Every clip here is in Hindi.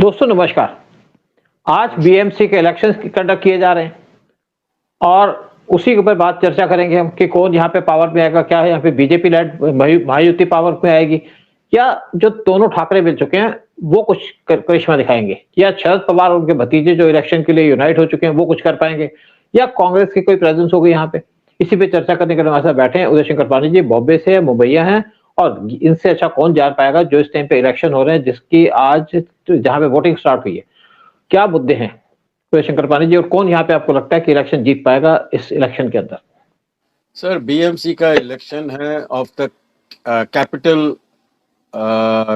दोस्तों नमस्कार। आज बीएमसी के इलेक्शंस कंडक्ट किए जा रहे हैं और उसी के ऊपर बात चर्चा करेंगे हम कि कौन यहाँ पे पावर में आएगा। क्या है यहाँ पे बीजेपी लेड महायुति पावर में आएगी या जो दोनों ठाकरे मिल चुके हैं वो कुछ करिश्मा दिखाएंगे, या शरद पवार और उनके भतीजे जो इलेक्शन के लिए यूनाइट हो चुके हैं वो कुछ कर पाएंगे, या कांग्रेस की कोई प्रेजेंस होगी यहाँ पे। इसी पे चर्चा करने के लिए हमारे साथ बैठे हैं उदय शंकर पानी जी, बॉम्बे से है, मुंबईया हैं, और इनसे अच्छा कौन जान पाएगा जो इस टाइम पे इलेक्शन हो रहे हैं, जिसकी आज जहां पे वोटिंग स्टार्ट हुई है। क्या मुद्दे हैं उदय शंकर पानी जी, और कौन यहाँ पे आपको लगता है कि इलेक्शन जीत पाएगा इस इलेक्शन के अंदर? सर, बीएमसी का इलेक्शन है of the capital,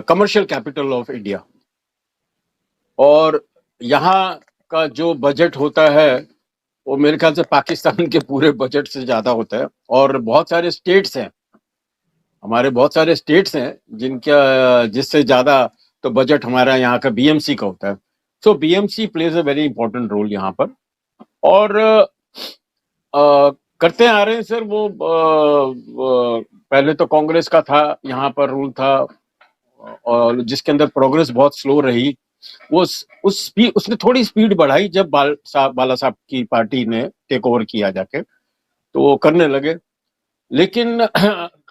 commercial capital of India, और यहाँ का जो बजट होता है वो मेरे ख्याल से पाकिस्तान के पूरे बजट से ज्यादा होता है। और बहुत सारे स्टेट्स हैं, हमारे बहुत सारे स्टेट्स हैं जिससे ज्यादा तो बजट हमारा यहाँ का बीएमसी का होता है। So BMC plays a very important role यहाँ पर, और करते आ रहे हैं सर। वो पहले तो कांग्रेस का था, यहाँ पर रूल था, और जिसके अंदर प्रोग्रेस बहुत स्लो रही। उसने थोड़ी स्पीड बढ़ाई जब बाला साहब की पार्टी ने टेक ओवर किया जाके, तो वो करने लगे। लेकिन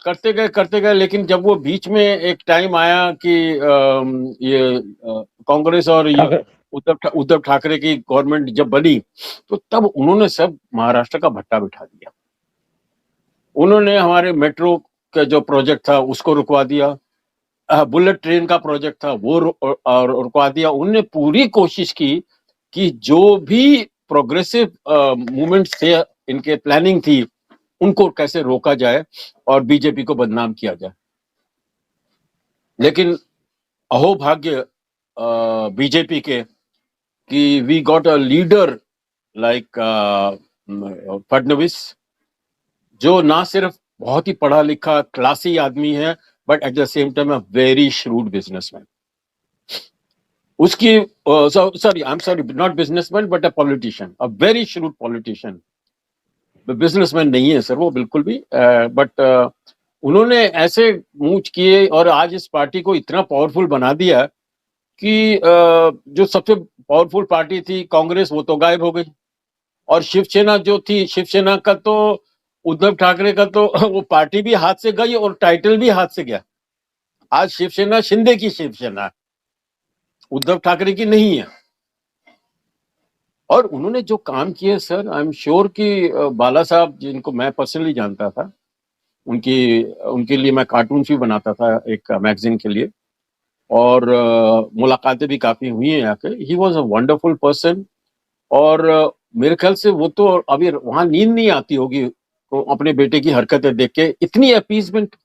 करते गए, लेकिन जब वो बीच में एक टाइम आया कि ये कांग्रेस और ये उद्धव ठाकरे की गवर्नमेंट जब बनी, तो तब उन्होंने सब महाराष्ट्र का भट्टा बिठा दिया। उन्होंने हमारे मेट्रो का जो प्रोजेक्ट था उसको रुकवा दिया, बुलेट ट्रेन का प्रोजेक्ट था वो रुकवा दिया। उन्होंने पूरी कोशिश की कि जो भी प्रोग्रेसिव मूवमेंट्स थे, इनके प्लानिंग थी, उनको कैसे रोका जाए और बीजेपी को बदनाम किया जाए। लेकिन अहोभाग्य बीजेपी के कि we got a leader like Fadnavis, जो ना सिर्फ बहुत ही पढ़ा लिखा क्लासी आदमी है, but at the same time a very shrewd businessman. उसकी not businessman but a politician, a very shrewd politician. Businessman नहीं है सर वो बिल्कुल भी, बट उन्होंने ऐसे मूव किए और आज इस पार्टी को इतना पावरफुल बना दिया कि जो सबसे पावरफुल पार्टी थी कांग्रेस, वो तो गायब हो गई। और शिवसेना जो थी, शिवसेना का तो उद्धव ठाकरे का तो वो पार्टी भी हाथ से गई और टाइटल भी हाथ से गया। आज शिवसेना शिंदे की शिवसेना, उद्धव ठाकरे की नहीं है। और उन्होंने जो काम किए सर, आई एम श्योर कि बाला साहब, जिनको मैं पर्सनली जानता था, उनके लिए मैं कार्टून्स भी बनाता था एक मैगजीन के लिए, और मुलाकातें भी काफी हुई हैं यहाँ के। He was a wonderful person, और मेरे ख्याल से वो तो अभी वहां नींद नहीं आती होगी तो अपने बेटे की हरकतें देख के। इतनी अपीसमेंट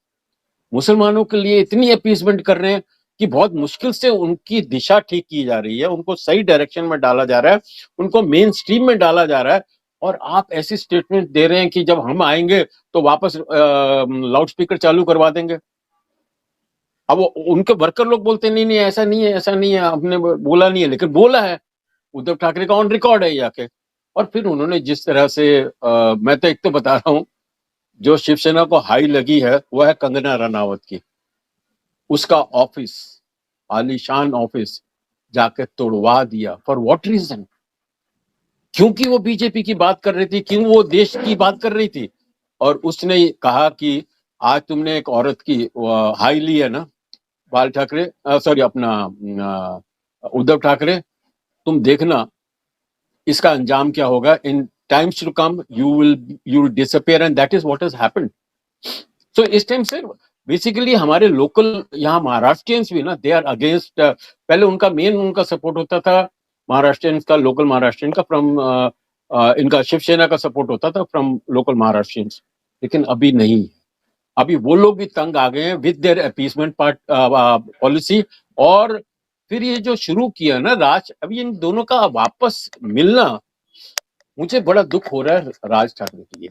मुसलमानों के लिए, इतनी अपीसमेंट कर रहे हैं कि बहुत मुश्किल से उनकी दिशा ठीक की जा रही है, उनको सही डायरेक्शन में डाला जा रहा है, उनको मेन स्ट्रीम में डाला जा रहा है। और आप ऐसी स्टेटमेंट दे रहे हैं कि जब हम आएंगे तो वापस लाउड स्पीकर चालू करवा देंगे। अब उनके वर्कर लोग बोलते नहीं नहीं ऐसा नहीं है, ऐसा नहीं है, हमने बोला नहीं है, लेकिन बोला है। उद्धव ठाकरे का ऑन रिकॉर्ड है जाके। और फिर उन्होंने जिस तरह से मैं तो एक तो बता रहा हूं, जो शिवसेना को हाई लगी है वो है कंगना रनावत की। उसका ऑफिस, आलीशान ऑफिस, जाके तोड़वा दिया। For what reason? क्योंकि वो बीजेपी की बात कर रही थी, क्यों वो देश की बात कर रही थी। और उसने कहा कि आज तुमने एक औरत की हाई ली है ना, बाल ठाकरे, सॉरी अपना उद्धव ठाकरे, तुम देखना इसका अंजाम क्या होगा। In times to come you will disappear, and that is what has happened. So इस टाइम से बेसिकली हमारे लोकल यहाँ महाराष्ट्रियंस भी ना, दे आर अगेंस्ट। पहले उनका सपोर्ट होता था महाराष्ट्रियंस का, लोकल महाराष्ट्रियन का, फ्रॉम इनका शिवसेना का सपोर्ट होता था फ्रॉम लोकल महाराष्ट्रियंस। लेकिन अभी नहीं, अभी वो लोग भी तंग आ गए हैं विद देयर अपीसमेंट पॉलिसी। और फिर ये जो शुरू किया ना राज, अभी इन दोनों का वापस मिलना, मुझे बड़ा दुख हो रहा है राज ठाकरे के लिए।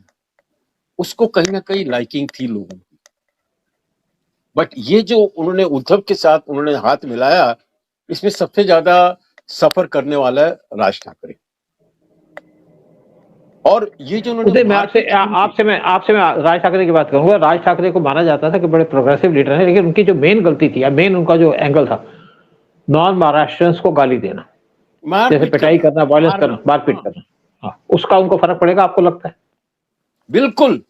उसको कहीं ना कहीं लाइकिंग थी लोगों की, बट ये जो उन्होंने उद्धव के साथ उन्होंने हाथ मिलाया, इसमें सबसे ज्यादा सफर करने वाला है राज ठाकरे। और ये जो उन्होंने मैं आपसे मैं राज ठाकरे की बात करूंगा। राज ठाकरे को माना जाता था कि बड़े प्रोग्रेसिव लीडर हैं, लेकिन उनकी जो मेन गलती थी या मेन उनका जो एंगल था नॉन महाराष्ट्रियंस को गाली देना, जैसे मारपीट पिटाई करना, वायलेंस मारना, करना, मारपीट हाँ। करना, हाँ, उसका उनको फर्क पड़ेगा आपको लगता है? बिल्कुल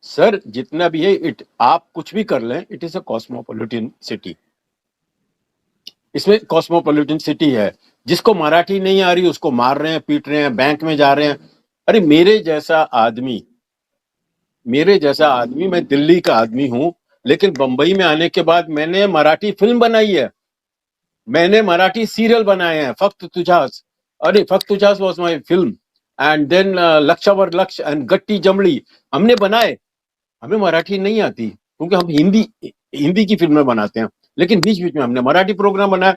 सर, जितना भी है इट, आप कुछ भी कर लें, it is a cosmopolitan city. इसमें कॉस्मोपॉलिटन सिटी है, जिसको मराठी नहीं आ रही उसको मार रहे हैं, पीट रहे हैं, बैंक में जा रहे हैं। अरे मेरे जैसा आदमी, मैं दिल्ली का आदमी हूं, लेकिन बंबई में आने के बाद मैंने मराठी फिल्म बनाई है, मैंने मराठी सीरियल बनाए हैं, फक्त तुझास, अरे Fakt Tujhas was my film, and then लक्षावर लक्ष एंड गट्टी जमड़ी हमने बनाए। हमें मराठी नहीं आती क्योंकि हम हिंदी की फिल्में बनाते हैं, लेकिन बीच बीच में हमने मराठी प्रोग्राम बनाया।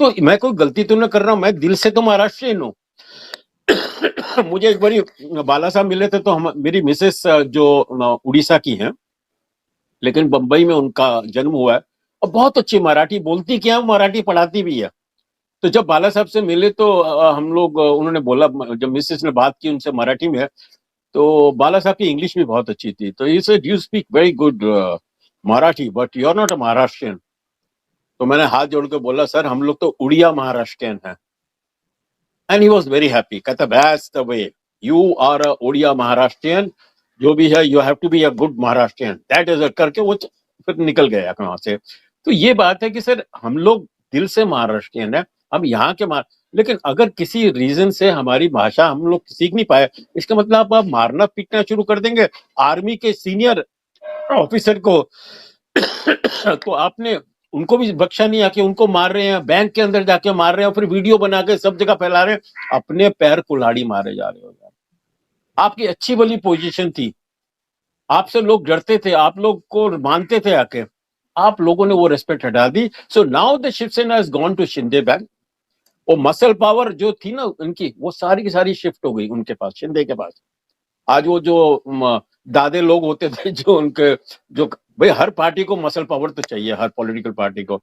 तो मैं कोई गलती तो नहीं कर रहा हूं, मैं दिल से तो महाराष्ट्रियन हूँ। मुझे एक बारी बाला साहब मिले थे, तो हम, मेरी मिसेस जो उड़ीसा की हैं, लेकिन बंबई में उनका जन्म हुआ है, और बहुत अच्छी मराठी बोलती, क्या मराठी पढ़ाती भी है। तो जब बाला साहब से मिले तो हम लोग, उन्होंने बोला, जब मिसेस ने बात की उनसे मराठी में, तो बाला साहब की इंग्लिश भी बहुत अच्छी थी, तो he said you speak very good Marathi but you are not a Maharashtrian. तो मैंने हाथ जोड़ के बोला, सर हम लोग तो उड़िया महाराष्ट्रियन हैं। And he was very happy, कहता that's the way, you are a Oriya Maharashtrian, जो भी है you have to be a good Maharashtrian, that is करके वो फिर निकल गया वहां से। तो ये बात है कि सर हम लोग दिल से महाराष्ट्रियन है, हम यहाँ के लेकिन अगर किसी रीजन से हमारी भाषा हम लोग सीख नहीं पाए, इसका मतलब आप मारना पीटना शुरू कर देंगे आर्मी के सीनियर ऑफिसर को। तो आपने उनको भी बख्शा नहीं, आके उनको मार रहे हैं, बैंक के अंदर जाके मार रहे हैं, फिर वीडियो बना के सब जगह फैला रहे हैं, अपने पैर कुल्हाड़ी मारे जा रहे हो यार। आपकी अच्छी भली पोजीशन थी, आपसे लोग डरते थे, आप लोग को मानते थे आके, आप लोगों ने वो रेस्पेक्ट हटा दी। So now the Shiv Sena has gone to Shinde bank. वो मसल पावर जो थी ना उनकी, वो सारी की सारी शिफ्ट हो गई उनके पास, शिंदे के पास। आज वो जो दादे लोग होते थे, जो उनके, जो भाई हर पार्टी को मसल पावर तो चाहिए, हर पॉलिटिकल पार्टी को,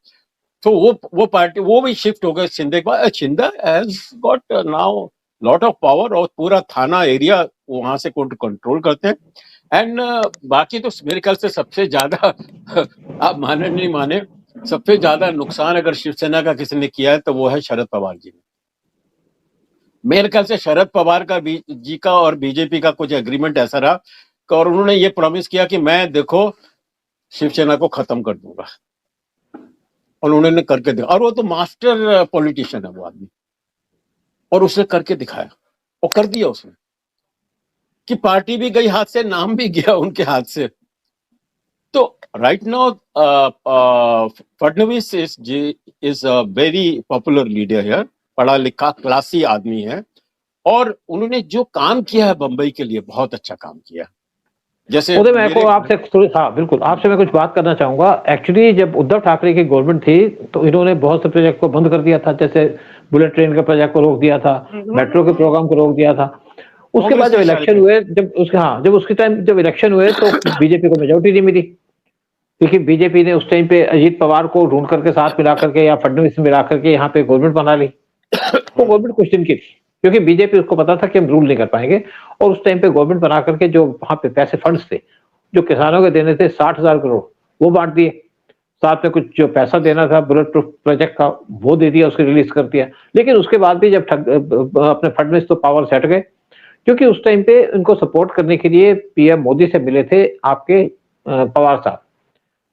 तो वो पार्टी वो भी शिफ्ट हो गए शिंदे के पास। Shinde has got now lot of power, और पूरा थाना एरिया वहां से कंट्रोल करते हैं। एंड बाकी तो मेरे ख्याल से सबसे ज्यादा आप माने नहीं माने, सबसे ज्यादा नुकसान अगर शिवसेना का किसी ने किया है तो वो है शरद पवार जी ने। मेरे ख्याल से शरद पवार का जी का और बीजेपी का कुछ एग्रीमेंट ऐसा रहा, और उन्होंने ये प्रॉमिस किया कि मैं देखो शिवसेना को खत्म कर दूंगा, और उन्होंने करके दिखा। और वो तो मास्टर पॉलिटिशियन है वो आदमी, और उसने करके दिखाया, और कर दिया उसने, कि पार्टी भी गई हाथ से, नाम भी गया उनके हाथ से। तो right now Fadnavis is a very popular leader है, पढ़ा लिखा क्लासी आदमी है, और उन्होंने जो काम किया है बंबई के लिए बहुत अच्छा काम किया। जैसे उदय, मैं को आपसे थोड़ी, हाँ बिल्कुल, आपसे मैं कुछ बात करना चाहूंगा। एक्चुअली जब उद्धव ठाकरे की गवर्नमेंट थी तो इन्होंने बहुत से प्रोजेक्ट को बंद कर दिया था, जैसे बुलेट ट्रेन के प्रोजेक्ट को रोक दिया था, मेट्रो के प्रोग्राम को रोक दिया था। उसके बाद जब इलेक्शन हुए, जब उसके टाइम जब इलेक्शन हुए तो बीजेपी को मेजोरिटी नहीं मिली, क्योंकि बीजेपी ने उस टाइम पे अजीत पवार को ढूंढ करके साथ मिला करके या फडणवीस मिला करके यहाँ पे गवर्नमेंट बना ली। वो गवर्नमेंट कुछ दिन की थी, क्योंकि बीजेपी उसको पता था कि हम रूल नहीं कर पाएंगे, और उस टाइम पे गवर्नमेंट बना करके जो वहां पे पैसे फंड्स थे जो किसानों के देने थे 60,000 करोड़, वो बांट दिए। साथ में कुछ जो पैसा देना था बुलेट प्रूफ प्रोजेक्ट का वो दे दिया, उसको रिलीज कर दिया। लेकिन उसके बाद भी जब अपने फडणवीस तो पावर से हट गए, क्योंकि उस टाइम पे उनको सपोर्ट करने के लिए पीएम मोदी से मिले थे आपके पवार साहब,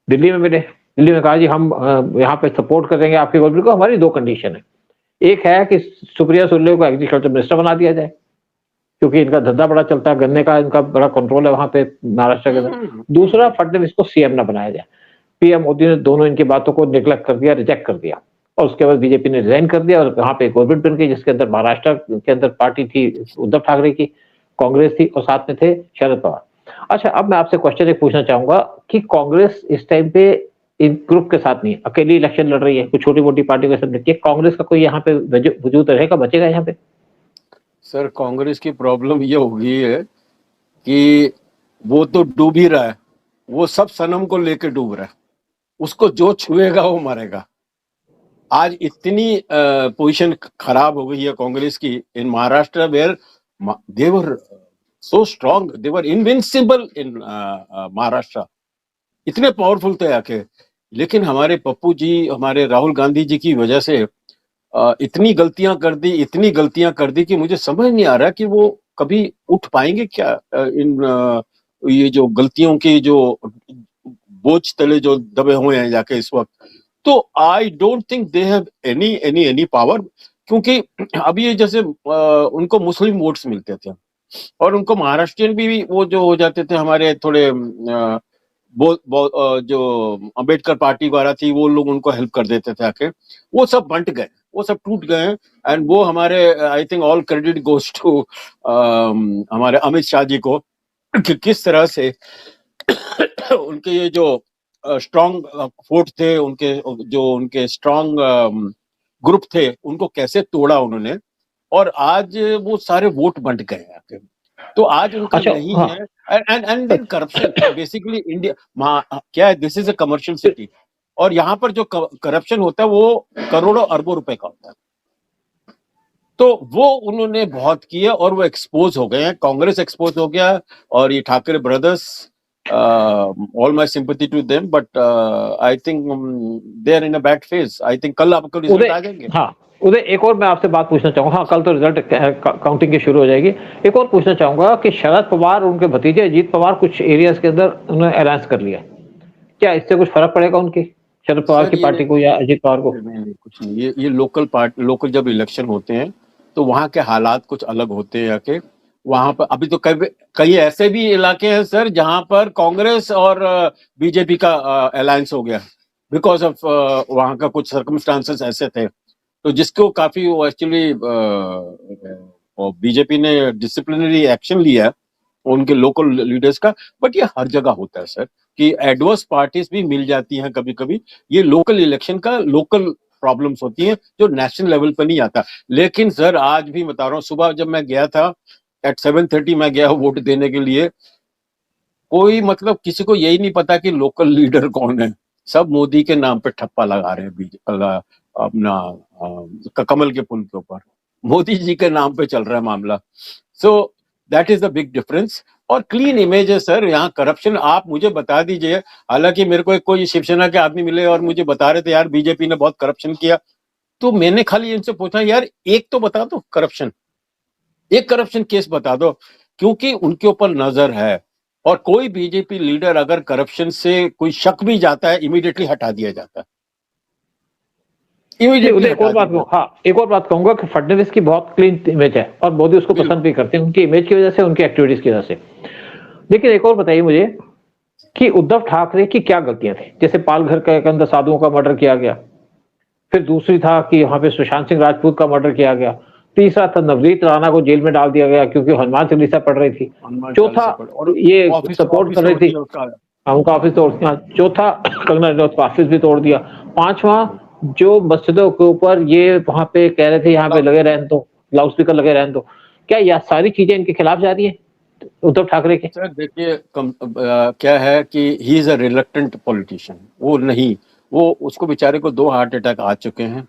दिल्ली में मिले। दिल्ली में कहा जी हम यहाँ पे सपोर्ट करेंगे आपकी गवर्नमेंट को, हमारी दो कंडीशन है। एक है कि सुप्रिया सुले को एग्रीकल्चर मिनिस्टर बना दिया जाए, क्योंकि इनका धंधा बड़ा चलता है, गन्ने का इनका बड़ा कंट्रोल है वहां पे महाराष्ट्र के अंदर। दूसरा, फडणवीस को सीएम ना बनाया जाए। पीएम मोदी ने दोनों इनकी बातों को निगलेक्ट कर दिया, रिजेक्ट कर दिया, और उसके बाद बीजेपी ने रिजाइन कर दिया, और वहां पे गवर्नमेंट बन गई, जिसके अंदर महाराष्ट्र के अंदर पार्टी थी उद्धव ठाकरे की, कांग्रेस थी, और साथ में थे शरद पवार। अच्छा, अब मैं आपसे क्वेश्चन एक पूछना चाहूंगा कि कांग्रेस इस टाइम पे इन ग्रुप के साथ नहीं, अकेली इलेक्शन लड़ रही है, कुछ छोटी मोटी पार्टी के साथ, कांग्रेस का कोई यहाँ पे वजूद रहेगा, बचेगा यहाँ पे? सर कांग्रेस की प्रॉब्लम ये हो गई है कि वो तो डूब ही रहा है, वो सब सनम को लेकर डूब रहा है, उसको जो छुएगा वो मरेगा। आज इतनी पोजीशन खराब हो गई है कांग्रेस की in Maharashtra, where they were so strong, they were invincible in Maharashtra, इतने पावरफुल थे आके लेकिन हमारे पप्पू जी, हमारे राहुल गांधी जी की वजह से इतनी गलतियां कर दी कि मुझे समझ नहीं आ रहा कि वो कभी उठ पाएंगे क्या, ये जो गलतियों की जो बोझ तले जो दबे हुए हैं जाके इस वक्त। तो I don't think they have any power, क्योंकि अब ये जैसे उनको मुस्लिम वोट्स मिलते थे और उनको महाराष्ट्रियन भी वो जो हो जाते थे हमारे थोड़े जो अंबेडकर पार्टी वगैरह थी, वो लोग उनको हेल्प कर देते थे आके, वो सब बंट गए, वो सब टूट गए। एंड वो हमारे, I think all credit goes to हमारे अमित शाह जी को, कि किस तरह से उनके ये जो स्ट्रांग फोर्ट थे, उनके जो उनके स्ट्रांग ग्रुप थे, उनको कैसे तोड़ा उन्होंने, और आज वो सारे वोट बंट गए आके। तो आज उनका अच्छा, नहीं हाँ, है। And then corruption, basically India क्या है, this is a commercial city, और यहाँ पर जो करप्शन होता है वो करोड़ों अरबों रुपए का होता है। तो वो उन्होंने बहुत किया और वो एक्सपोज हो गए हैं, कांग्रेस एक्सपोज हो गया, और ये Thackeray brothers, all my sympathy to them, but I think they are in a bad phase. I think कल आपको रिजल्ट आ उदय, जाएंगे। हाँ, उदय, एक और मैं आपसे बात पूछना चाहूंगा। हाँ, कल तो रिजल्ट काउंटिंग की शुरू हो जाएगी। एक और पूछना चाहूंगा कि शरद पवार और उनके भतीजे अजीत पवार कुछ एरियाज के अंदर उन्होंने अलायंस कर लिया, क्या इससे कुछ फर्क पड़ेगा उनकी, शरद पवार सर की पार्टी को या अजीत पवार को? नहीं, कुछ नहीं, ये लोकल जब इलेक्शन होते हैं तो वहां के हालात कुछ अलग होते हैं आके। वहां पर अभी तो कई कई ऐसे भी इलाके हैं सर जहां पर कांग्रेस और बीजेपी का अलायंस हो गया, बिकॉज ऑफ वहां का कुछ सर्कमस्टांसेस ऐसे थे, तो जिसको काफी वो एक्चुअली बीजेपी ने डिसिप्लिनरी एक्शन लिया है उनके लोकल लीडर्स का। बट ये हर जगह होता है सर, कि एडवर्स पार्टीज भी मिल जाती हैं कभी कभी। ये लोकल इलेक्शन का लोकल प्रॉब्लम्स होती हैं जो नेशनल लेवल पर नहीं आता। लेकिन सर आज भी बता रहा हूँ, सुबह जब मैं गया था एट 7:30 मैं गया वोट देने के लिए, कोई मतलब किसी को यही नहीं पता कि लोकल लीडर कौन है। सब मोदी के नाम पे ठप्पा लगा रहे हैं, अपना कमल के पुल के ऊपर मोदी जी के नाम पे चल रहा है मामला। So that is the big difference. और क्लीन इमेज है सर, यहाँ करप्शन आप मुझे बता दीजिए। हालांकि मेरे को एक कोई शिवसेना के आदमी मिले और मुझे बता रहे थे यार बीजेपी ने बहुत करप्शन किया, तो मैंने खाली इनसे पूछा यार एक तो बता दो करप्शन, एक करप्शन केस बता दो, क्योंकि उनके ऊपर नजर है। और कोई बीजेपी लीडर अगर करप्शन से कोई शक भी जाता है, इमीडिएटली हटा दिया जाता है, नहीं, इमीडिएटली उदय, एक और हटा बात दिया कहूँ, जाता हाँ, एक और बात कहूंगा कि फडणवीस की बहुत क्लीन इमेज है और मोदी उसको है। पसंद बिल्कुल भी करते हैं, उनकी इमेज की वजह से, उनकी एक्टिविटीज की वजह से। लेकिन एक और बताइए मुझे कि उद्धव ठाकरे की क्या गलतियां थी? जैसे पालघर के अंदर साधुओं का मर्डर किया गया, फिर दूसरी था कि वहां पे सुशांत सिंह राजपूत का मर्डर किया गया, तीसरा था नवनीत राणा को जेल में डाल दिया गया क्योंकि हनुमान चालीसा पढ़ रही थी, हनुमान चौथा चालीसा पढ़ और ये ऑफिस सपोर्ट ऑफिस कर रही तोड़ थी, दिया उसका। उनका ऑफिस तोड़ दिया, चौथा कंगना रनौत का ऑफिस भी तोड़ दिया, पांचवा जो मस्जिदों के ऊपर ये वहां पे कह रहे थे यहाँ पे लगे रहने दो, लाउड स्पीकर लगे रहने दो, क्या यह सारी चीजें इनके खिलाफ जा रही है उद्धव ठाकरे के? सर देखिए क्या है कि he is a reluctant politician. वो नहीं, वो उसको बेचारे को 2 हार्ट अटैक आ चुके हैं,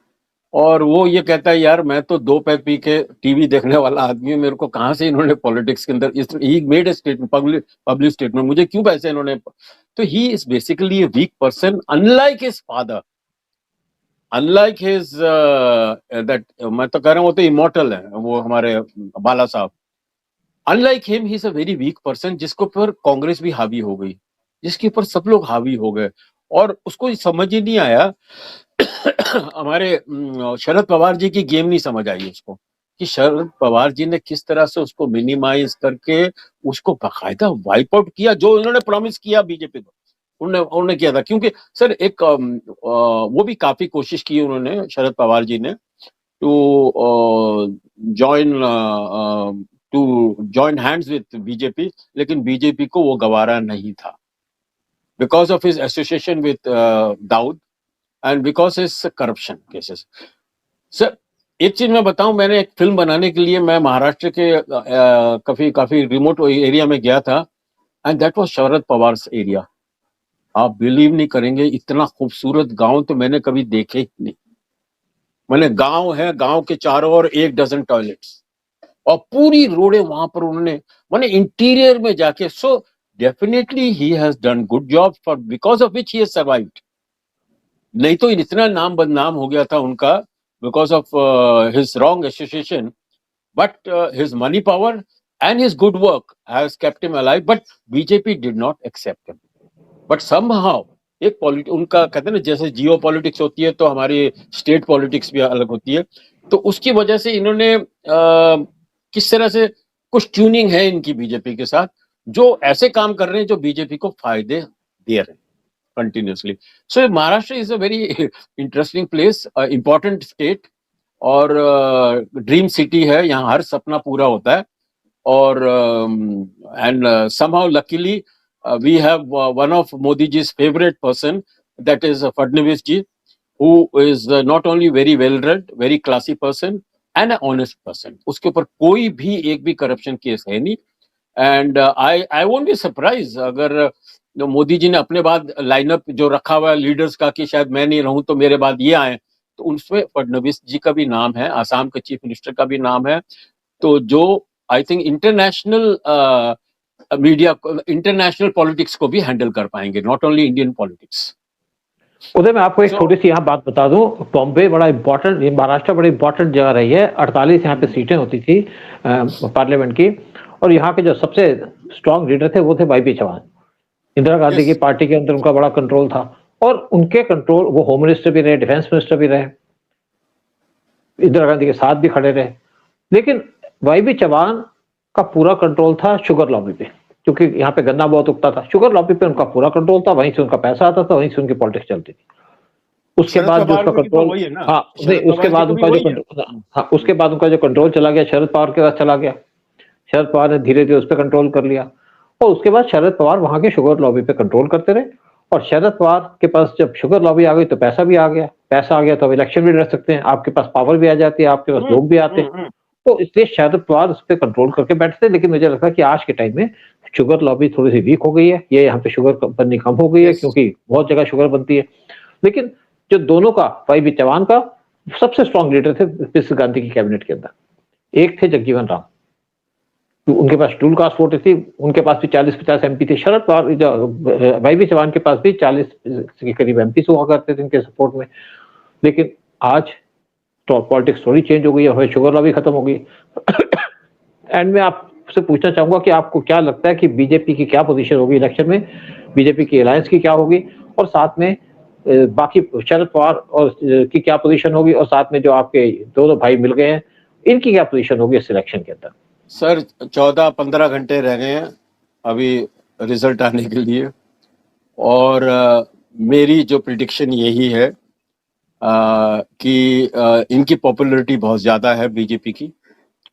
और वो ये कहता है यार मैं तो 2 पैक पी के टीवी देखने वाला आदमी हूँ, मेरे को कहाँ से इन्होंने पॉलिटिक्स के अंदर he made a statement, public statement, मुझे क्यों पैसे इन्होंने। तो he is basically a weak person, unlike his father, unlike his that, मैं तो कह रहा हूँ वो तो इमोर्टल है वो हमारे बाला साहब। Unlike him he is a very weak person, जिसके ऊपर कांग्रेस भी हावी हो गई, जिसके ऊपर सब लोग हावी हो गए, और उसको समझ ही नहीं आया हमारे शरद पवार जी की गेम नहीं समझ आई उसको, कि शरद पवार जी ने किस तरह से उसको मिनिमाइज करके उसको बाकायदा वाइप आउट किया, जो उन्होंने प्रॉमिस किया बीजेपी को, उन्होंने उन्होंने किया था। क्योंकि सर एक वो भी काफी कोशिश की उन्होंने, शरद पवार जी ने, to join to join hands with BJP, लेकिन बीजेपी को वो गवारा नहीं था, because of his association with Dawood and because his corruption cases. Sir एक चीज मैं बताऊं, मैंने एक फिल्म बनाने के लिए मैं महाराष्ट्र के काफी काफी रिमोट एरिया में गया था, and that was Sharad Pawar area. आप बिलीव नहीं करेंगे, इतना खूबसूरत गांव तो मैंने कभी देखे ही नहीं। मैंने गांव है, गांव के चारों ओर 1 डजन टॉयलेट्स, और पूरी रोडें वहां पर उन्होंने, माने इंटीरियर में जाके। So definitely he has done good job, for because of which he has survived. नहीं तो इतना नाम बदनाम हो गया था उनका because of his wrong association, but his money power and his good work has kept him alive, but BJP did not accept him. But somehow एक उनका कहते हैं ना, जैसे जियो पॉलिटिक्स होती है तो हमारी स्टेट पॉलिटिक्स भी अलग होती है, तो उसकी वजह से इन्होंने किस तरह से कुछ ट्यूनिंग है इनकी बीजेपी के साथ, जो ऐसे काम कर रहे हैं जो बीजेपी को फायदे दे रहे हैं continuously. So Maharashtra is a very interesting place, important state, और ड्रीम सिटी है, यहाँ हर सपना पूरा होता है. और and somehow luckily we have one of Modi ji's favorite person, that is Fadnavis ji, who is not only very well read, very classy person and an honest person. उसके ऊपर कोई भी एक भी करप्शन केस है नहीं. And I won't be surprised अगर मोदी जी ने अपने बाद लाइनअप जो रखा हुआ है लीडर्स का कि शायद मैं नहीं रहूं तो मेरे बाद ये आए, तो उसमें फडणवीस जी का भी नाम है, आसाम के चीफ मिनिस्टर का भी नाम है. तो जो I think international media, international politics को भी हैंडल कर पाएंगे, नॉट ओनली इंडियन पॉलिटिक्स. उदय, मैं आपको एक छोटी सी यहाँ बात बता दूं, बॉम्बे बड़ा इंपॉर्टेंट, महाराष्ट्र बड़ी इंपॉर्टेंट जगह रही है. 48 यहाँ पे सीटें होती थी पार्लियामेंट की, और यहाँ के जो सबसे स्ट्रॉन्ग लीडर थे वो थे वाई पी चौहान. इंदिरा गांधी की पार्टी के अंदर उनका बड़ा कंट्रोल था, और उनके कंट्रोल, वो होम मिनिस्टर भी रहे, डिफेंस मिनिस्टर भी रहे, इंदिरा गांधी के साथ भी खड़े रहे. लेकिन वाई बी चौहान का पूरा कंट्रोल था शुगर लॉबी पे, क्योंकि यहाँ पे गन्ना बहुत उगता था. शुगर लॉबी पे उनका पूरा कंट्रोल था, वहीं से उनका पैसा आता था, वहीं से उनकी पॉलिटिक्स चलती थी. उसके बाद जो उसका कंट्रोल, उसके बाद उनका जो कंट्रोल, उसके बाद उनका जो कंट्रोल चला गया, शरद पवार के पास चला गया. शरद पवार ने धीरे धीरे उस पर कंट्रोल कर लिया, और उसके बाद शरद पवार वहां के शुगर लॉबी पे कंट्रोल करते रहे. और शरद पवार के पास जब शुगर लॉबी आ गई तो पैसा भी आ गया, पैसा आ गया तो अब इलेक्शन भी लड़ सकते हैं, आपके पास पावर भी आ जाती है, आपके पास लोग भी आते हैं. तो इसलिए शरद पवार उस पर कंट्रोल करके बैठते. लेकिन मुझे लगता है कि आज के टाइम में शुगर लॉबी थोड़ी सी वीक हो गई है, ये यहाँ पे शुगर बननी कम हो गई है, क्योंकि बहुत जगह शुगर बनती है. लेकिन जो दोनों का, वाई बी चौहान का सबसे स्ट्रॉन्ग लीडर थे प्रेसिडेंट गांधी की कैबिनेट के अंदर, एक थे जगजीवन राम, उनके पास टूल कास्ट वोट थी, उनके पास भी 40-50 एमपी थे. शरद पवार, वाई बी चौहान के पास भी 40 के करीब एमपी हुआ करते थे इनके सपोर्ट में. लेकिन आज तो पॉलिटिक्स थोड़ी चेंज हो गई है, शुगर लॉबी खत्म हो गई. एंड मैं आपसे पूछना चाहूंगा कि आपको क्या लगता है कि बीजेपी की क्या पोजीशन होगी इलेक्शन में, बीजेपी की अलायंस की क्या होगी, और साथ में बाकी शरद पवार और की क्या पोजीशन होगी, और साथ में जो आपके दोनों भाई मिल गए हैं इनकी क्या पोजीशन होगी इस इलेक्शन के अंदर? सर 14-15 घंटे रह गए हैं अभी रिजल्ट आने के लिए, और मेरी जो प्रिडिक्शन यही है कि इनकी पॉपुलैरिटी बहुत ज्यादा है बीजेपी की.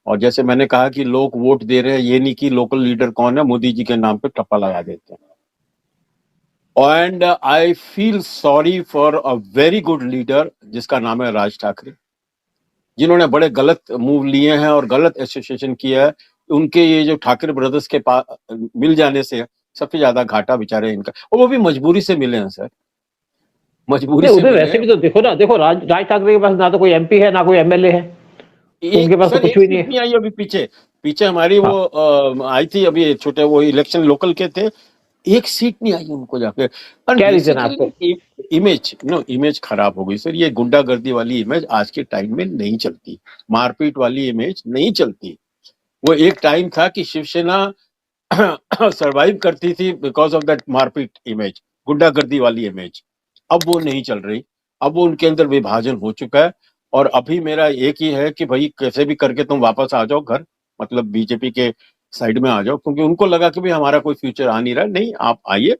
और जैसे मैंने कहा कि लोग वोट दे रहे हैं, ये नहीं कि लोकल लीडर कौन है, मोदी जी के नाम पे टप्पा लगा देते हैं. And I feel sorry for a very good leader जिसका नाम है राज ठाकरे, जिन्होंने बड़े गलत मूव लिए हैं और गलत एसोसिएशन किया है. उनके ये जो ठाकरे ब्रदर्स के पास मिल जाने से सबसे ज्यादा घाटा बेचारे इनका, और वो भी मजबूरी से मिले हैं सर, मजबूरी से. वैसे भी तो देखो ना, देखो राज ठाकरे के पास ना तो कोई एमपी है ना कोई एमएलए है, उनके पास तो कुछ भी नहीं आई. अभी पीछे हमारी वो आई थी अभी छोटे, वो इलेक्शन लोकल के थे, एक सीट नहीं आई उनको जाके. क्या रीजन है आपको? इमेज खराब हो गई सर. ये गुंडागर्दी वाली इमेज आज के टाइम में नहीं चलती, मारपीट वाली इमेज नहीं चलती. वो एक टाइम था कि शिवसेना सरवाइव करती थी बिकॉज ऑफ दैट मारपीट इमेज, गुंडागर्दी वाली इमेज. अब वो नहीं चल रही, अब वो उनके अंदर विभाजन हो चुका है. और अभी मेरा एक ही है कि भाई कैसे भी करके तुम वापस आ जाओ घर, मतलब बीजेपी के साइड में आ जाओ, क्योंकि उनको लगा कि भाई हमारा कोई फ्यूचर आ नहीं रहा. नहीं, आप आइए,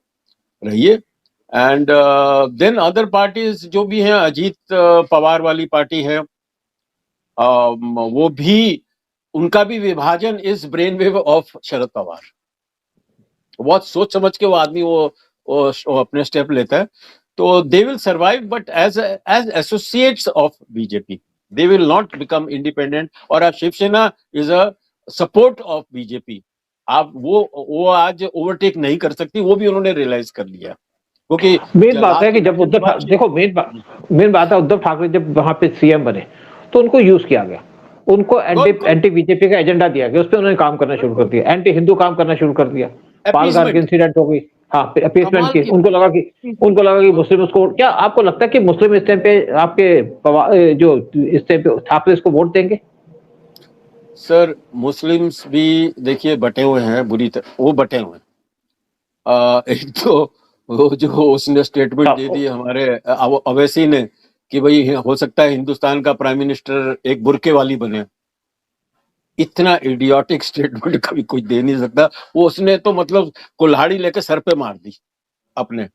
रहिए. एंड देन अदर पार्टीज जो भी हैं, अजीत पवार वाली पार्टी है, वो भी, उनका भी विभाजन इस brain wave of Sharad Pawar. बहुत सोच समझ के वो आदमी वो अपने स्टेप लेता है. तो they will survive, but as associates of BJP, they will not become independent. और Shiv Sena is a support of BJP. आप वो आज ओवरटेक नहीं कर सकती, वो भी उन्होंने रियलाइज कर लिया. क्योंकि मेन बात है कि जब देखो मेन बात है, उद्धव ठाकरे जब वहां पे सीएम बने तो उनको यूज किया गया, उनको एंटी बीजेपी का एजेंडा दिया गया, उस पर उन्होंने काम करना शुरू कर दिया, एंटी हिंदू काम करना शुरू कर दिया. पालघर की इंसिडेंट हो गई, हाँ, अपीसमेंट कमाल की, की उनको लगा कि मुस्लिम उसको, क्या आपको लगता है कि मुस्लिम इस टाइम पे जो इस टाइम पे ठाकरे इसको वोट देंगे? सर मुस्लिम्स भी देखिए बटे हुए हैं बुरी तरह, वो बटे हुए हैं। एक तो वो जो उसने स्टेटमेंट दे दी हमारे अवैसी ने कि भाई हो सकता है हिंदुस्तान का प्राइम मिनिस्टर एक बुरके वाली बने। इतना इडियोटिक स्टेटमेंट कभी कोई दे नहीं सकता। वो उसने तो मतलब कुल्हाड़ी लेके सर पे मार दी अपने।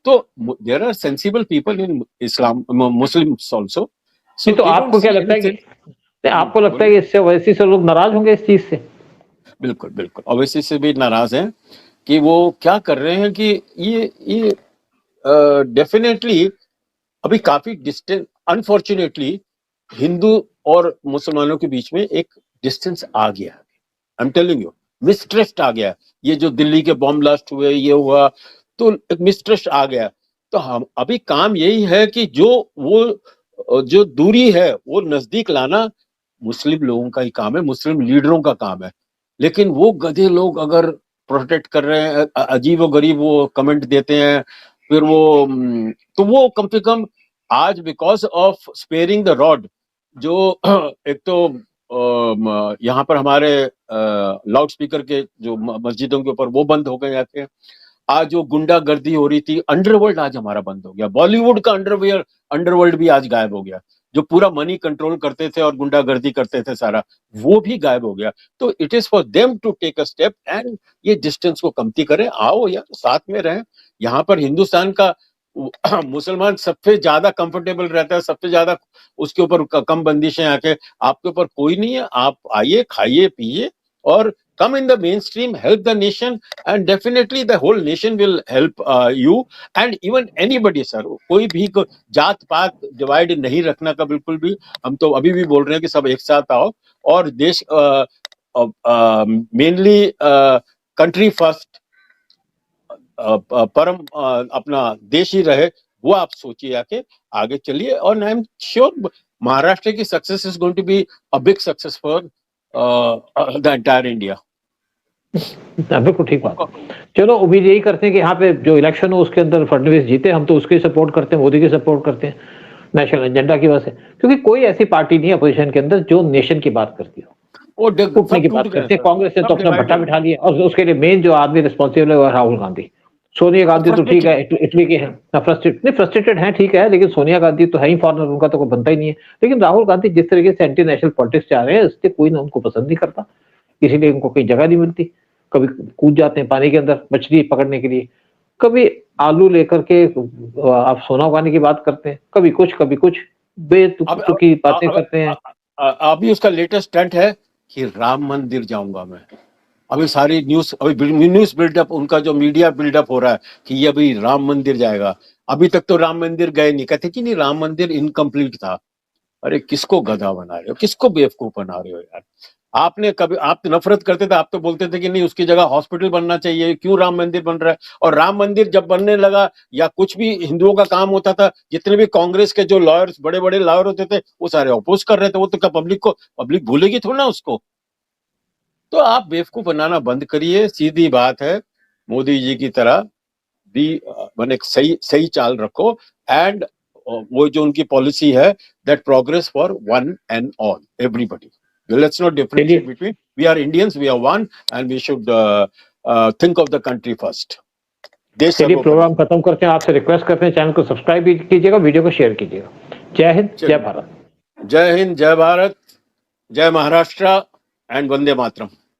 तो there are sensible people in Islam, Muslims also, so तो दे डोंट आपको क्या सी लगता है कि एनीथिंग। आपको लगता है बोलिए। कि इससे ओवैसी से लोग नाराज होंगे इस चीज से? बिल्कुल बिल्कुल ओवैसी से भी नाराज हैं कि वो क्या कर रहे हैं कि ये डेफिनेटली अभी काफी डिस्टेंस, अनफॉर्चुनेटली हिंदू और मुसलमानों के बीच में एक डिस्टेंस आ गया है। I am telling you, mistrust आ गया। ये जो दिल्ली के बॉम्ब ब्लास्ट हुए, ये हुआ, तो एक मिसट्रस्ट आ गया। तो हम अभी काम यही है कि जो दूरी है वो नजदीक लाना मुस्लिम लोगों का ही काम है, मुस्लिम लीडरों का काम है। लेकिन वो गधे लोग अगर प्रोटेक्ट कर रहे हैं, अजीब और गरीब वो कमेंट देते हैं, फिर वो तो वो कम से कम आज because of sparing the rod, जो एक तो यहाँ पर हमारे लाउड स्पीकर के जो मस्जिदों के ऊपर वो बंद हो गए जाते हैं। आज जो गुंडागर्दी हो रही थी, अंडरवर्ल्ड आज हमारा बंद हो गया। बॉलीवुड का अंडरवर्ल्ड भी आज गायब हो गया। जो पूरा मनी कंट्रोल करते थे और गुंडागर्दी करते थे सारा, वो भी गायब हो गया। तो it is for them to take a step and ये डिस्टेंस को कमती करें। आओ यार साथ में रहें। यहाँ पर हिंदुस्तान का मुसलमान सबसे ज्यादा कंफर्टेबल रहता है, सबसे ज्यादा उसके ऊपर कम बंदिशें आके, आपके ऊपर कोई नहीं है। आप आइए, खाइए, पिए और come in the mainstream, help the nation, and definitely the whole nation will help you and even anybody sir। कोई भी जात पात डिवाइड नहीं रखना का बिल्कुल भी। हम तो अभी भी बोल रहे हैं कि सब एक साथ आओ और देश मेनली कंट्री फर्स्ट, परम अपना देश ही रहे, वो आप सोचिए आके आगे चलिए। और आई एम श्योर महाराष्ट्र की success is going to be a big success for the entire India. बिल्कुल ठीक बात है। चलो उम्मीद यही करते हैं कि यहाँ पे जो इलेक्शन हो उसके अंदर फडणवीस जीते। हम तो उसकी सपोर्ट करते हैं, मोदी की सपोर्ट करते हैं नेशनल एजेंडा की वजह से, क्योंकि कोई ऐसी पार्टी नहीं है अपोजिशन के अंदर जो नेशन की बात करती हो, वो उठने सब की टूट बात गए करती है। सर, कांग्रेस ने तो सब अपना भट्टा डिवाइडेड। बिठा लिया और उसके लिए मेन जो आदमी रिस्पॉन्सिबल है वो राहुल गांधी। सोनिया गांधी तो ठीक फ्रस्ट्रेटेड। है, इटली के हैं, फ्रस्ट्रेटेड है ठीक है, लेकिन सोनिया गांधी तो है ही फॉरनर, उनका तो कोई बनता ही नहीं है। लेकिन राहुल गांधी जिस तरीके से एंटी नेशनल पॉलिटिक्स जा रहे हैं, इससे कोई ना उनको पसंद नहीं करता, इसीलिए उनको कहीं जगह नहीं मिलती। कभी कूद जाते हैं पानी के अंदर मछली पकड़ने के लिए, कभी आलू लेकर के आप सोना उगाने की बात करते हैं, कभी कुछ बेतुकी की बातें करते हैं। अभी उसका लेटेस्ट स्टंट है कि राम मंदिर जाऊंगा मैं। अभी सारी न्यूज, अभी न्यूज बिल्डअप, उनका जो मीडिया बिल्डअप हो रहा है कि ये अभी राम मंदिर जाएगा। अभी तक तो राम मंदिर गए नहीं, कहते कि नहीं राम मंदिर इनकम्प्लीट था। अरे किसको गधा बना रहे हो, किसको बेवकूफ बना रहे हो यार। आपने कभी, आप तो नफरत करते थे, आप तो बोलते थे कि नहीं उसकी जगह हॉस्पिटल बनना चाहिए, क्यों राम मंदिर बन रहा है। और राम मंदिर जब बनने लगा या कुछ भी हिंदुओं का काम होता था, जितने भी कांग्रेस के जो लॉयर्स, बड़े बड़े लॉयर होते थे, वो सारे अपोज कर रहे थे। वो तो क्या पब्लिक भूलेगी थोड़ा ना उसको। तो आप बेवकूफ बनाना बंद करिए, सीधी बात है। मोदी जी की तरह भी मैंने सही सही चाल रखो। एंड वो जो उनकी पॉलिसी है, that progress for one and all, everybody. Let's not differentiate चलिए between, we are Indians, we are one and we should think of the country first. देश चलिए सर्वोपरि। प्रोग्राम खत्म करते हैं। आपसे रिक्वेस्ट करते हैं चैनल को सब्सक्राइब भी कीजिएगा, वीडियो को शेयर कीजिएगा। जय हिंद, जय भारत। जय हिंद, जय भारत, जय महाराष्ट्र एंड वंदे मातरम।